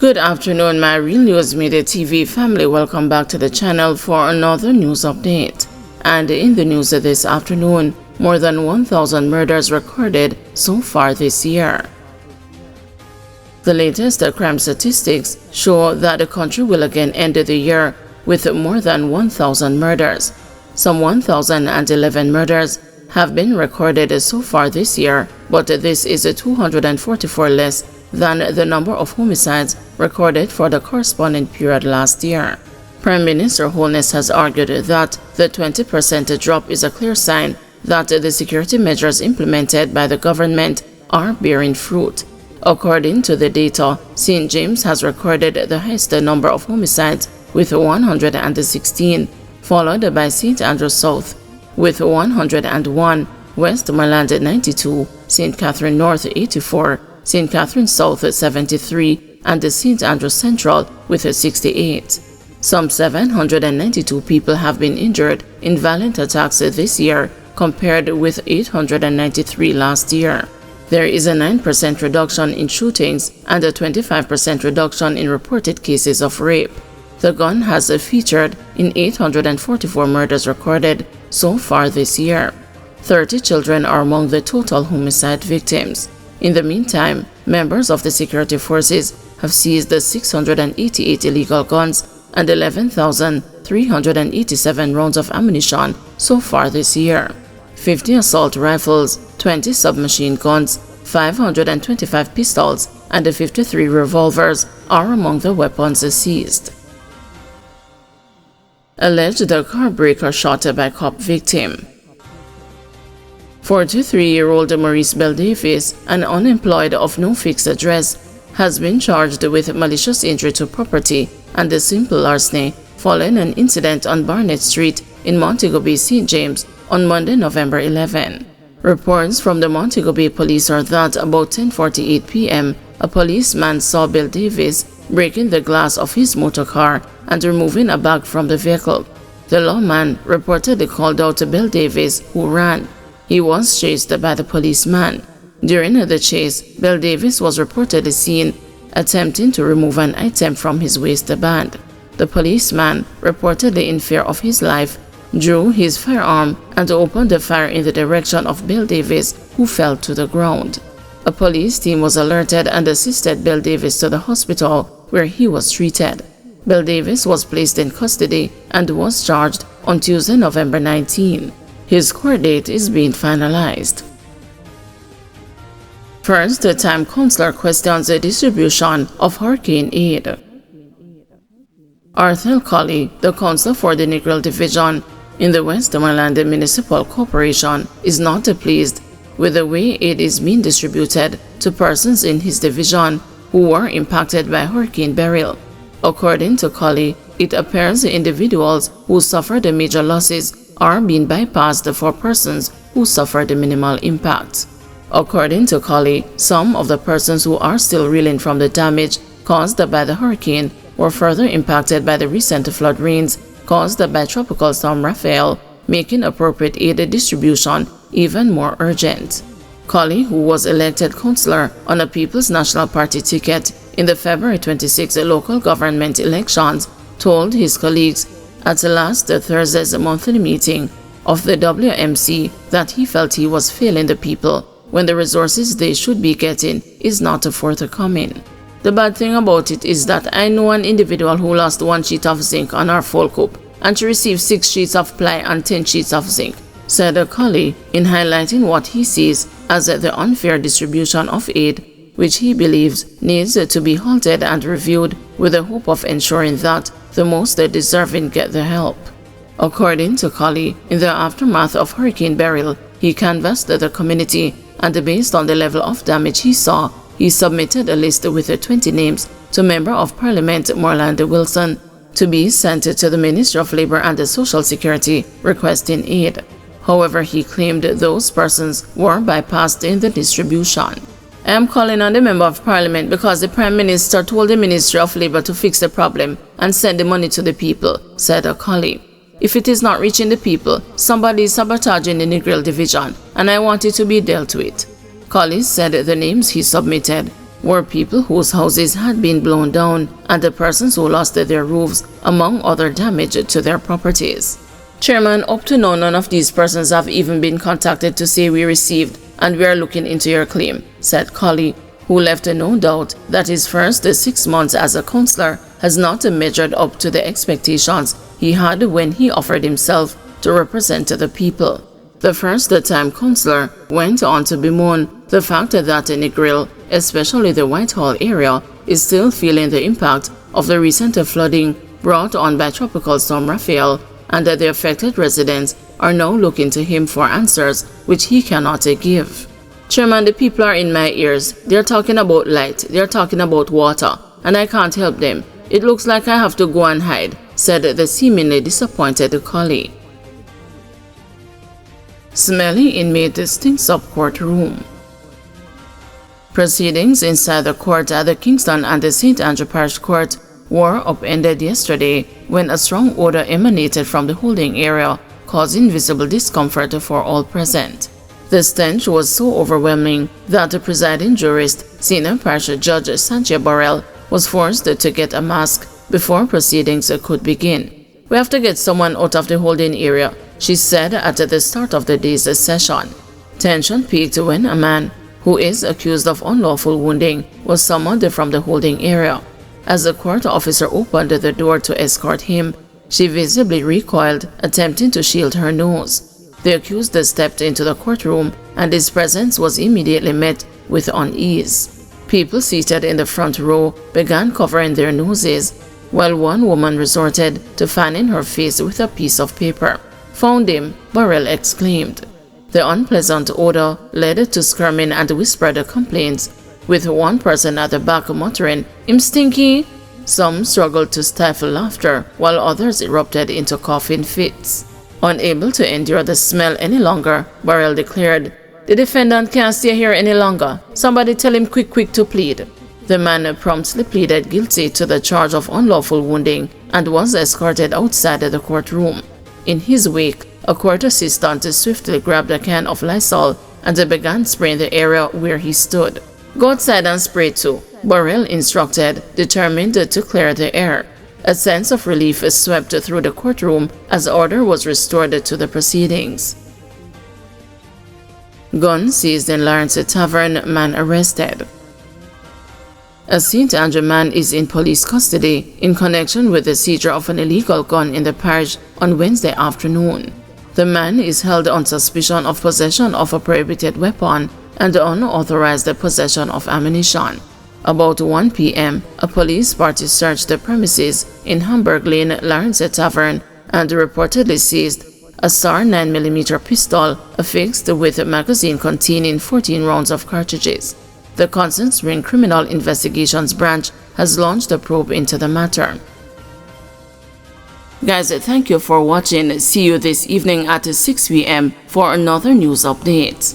Good afternoon, my Real News Media TV family. Welcome back to the channel for another news update. And in the news this afternoon, more than 1,000 murders recorded so far this year. The latest crime statistics show that the country will again end the year with more than 1,000 murders. Some 1,011 murders have been recorded so far this year, but this is 244 less than the number of homicides recorded for the corresponding period last year. Prime Minister Holness has argued that the 20% drop is a clear sign that the security measures implemented by the government are bearing fruit. According to the data, St. James has recorded the highest number of homicides with 116, followed by St. Andrew South with 101, Westmoreland 92, St. Catherine North 84, St. Catherine South 73, and St. Andrew Central with 68. Some 792 people have been injured in violent attacks this year compared with 893 last year. There is a 9% reduction in shootings and a 25% reduction in reported cases of rape. The gun has featured in 844 murders recorded so far this year. 30 children are among the total homicide victims. In the meantime, members of the security forces have seized 688 illegal guns and 11,387 rounds of ammunition so far this year. 50 assault rifles, 20 submachine guns, 525 pistols, and 53 revolvers are among the weapons seized. Alleged car breaker shot by cop victim. 43-year-old Maurice Bell Davis, an unemployed of no fixed address, has been charged with malicious injury to property and simple larceny following an incident on Barnett Street in Montego Bay, St. James on Monday, November 11. Reports from the Montego Bay police are that about 10:48 p.m., a policeman saw Bell Davis breaking the glass of his motor car and removing a bag from the vehicle. The lawman reportedly called out to Bell Davis, who ran. He was chased by the policeman. During the chase, Bell Davis was reportedly seen attempting to remove an item from his waistband. The policeman, reportedly in fear of his life, drew his firearm and opened the fire in the direction of Bell Davis, who fell to the ground. A police team was alerted and assisted Bell Davis to the hospital, where he was treated. Bell Davis was placed in custody and was charged on Tuesday, November 19. His court date is being finalized. First-time counselor questions the distribution of hurricane aid. Arthur Colley, the counselor for the Negril Division in the Westmoreland Municipal Corporation, is not pleased with the way aid is being distributed to persons in his division who were impacted by Hurricane Beryl. According to Colley, it appears the individuals who suffered major losses are being bypassed for persons who suffered minimal impact. According to Colley, some of the persons who are still reeling from the damage caused by the hurricane were further impacted by the recent flood rains caused by Tropical Storm Raphael, making appropriate aid distribution even more urgent. Colley, who was elected councillor on a People's National Party ticket in the February 26 local government elections, told his colleagues at last Thursday's monthly meeting of the WMC that he felt he was failing the people when the resources they should be getting is not forthcoming. The bad thing about it is that I know an individual who lost 1 sheet of zinc on her full coop and she received 6 sheets of ply and 10 sheets of zinc, said Colley, in highlighting what he sees as the unfair distribution of aid, which he believes needs to be halted and reviewed with the hope of ensuring that the most deserving get the help. According to Colley, in the aftermath of Hurricane Beryl, he canvassed the community and based on the level of damage he saw, he submitted a list with 20 names to Member of Parliament Morland Wilson to be sent to the Ministry of Labour and Social Security requesting aid. However, he claimed those persons were bypassed in the distribution. I am calling on the Member of Parliament because the Prime Minister told the Ministry of Labour to fix the problem and send the money to the people, said Colley. If it is not reaching the people, somebody is sabotaging the Negril Division, and I want it to be dealt with. Colley said the names he submitted were people whose houses had been blown down and the persons who lost their roofs, among other damage to their properties. Chairman, up to now, none of these persons have even been contacted to say we received and we are looking into your claim, said Colley, who left no doubt that his first 6 months as a councillor has not measured up to the expectations he had when he offered himself to represent the people. The first-time councillor went on to bemoan the fact that Negril, especially the Whitehall area, is still feeling the impact of the recent flooding brought on by Tropical Storm Raphael, and that the affected residents are now looking to him for answers which he cannot give. Chairman, the people are in my ears. They're talking about light, they're talking about water, and I can't help them. It looks like I have to go and hide, said the seemingly disappointed Colley. Smelly inmate stinks up courtroom. Proceedings inside the court at the Kingston and the St. Andrew Parish Court were upended yesterday when a strong odor emanated from the holding area, causing visible discomfort for all present. The stench was so overwhelming that the presiding jurist, Senior Parish Judge Sanchia Burrell, was forced to get a mask before proceedings could begin. "We have to get someone out of the holding area," she said at the start of the day's session. Tension peaked when a man who is accused of unlawful wounding was summoned from the holding area. As the court officer opened the door to escort him, she visibly recoiled, attempting to shield her nose. The accused stepped into the courtroom, and his presence was immediately met with unease. People seated in the front row began covering their noses, while one woman resorted to fanning her face with a piece of paper. "Found him," Burrell exclaimed. The unpleasant odor led to skirming and whispered complaints, with one person at the back muttering, "Him stinky." Some struggled to stifle laughter, while others erupted into coughing fits. Unable to endure the smell any longer, Burrell declared, "The defendant can't stay here any longer. Somebody tell him quick to plead." The man promptly pleaded guilty to the charge of unlawful wounding and was escorted outside the courtroom. In his wake, a court assistant swiftly grabbed a can of Lysol and began spraying the area where he stood. "Go outside and spray too," Burrell instructed, determined to clear the air. A sense of relief swept through the courtroom as order was restored to the proceedings. Gun seized in Lawrence Tavern, man arrested. A St. Andrew man is in police custody in connection with the seizure of an illegal gun in the parish on Wednesday afternoon. The man is held on suspicion of possession of a prohibited weapon and unauthorized possession of ammunition. About 1 p.m., a police party searched the premises in Hamburg Lane, Lawrence Tavern, and reportedly seized a SAR 9mm pistol affixed with a magazine containing 14 rounds of cartridges. The Constant Spring Criminal Investigations Branch has launched a probe into the matter. Guys, thank you for watching. See you this evening at 6 p.m. for another news update.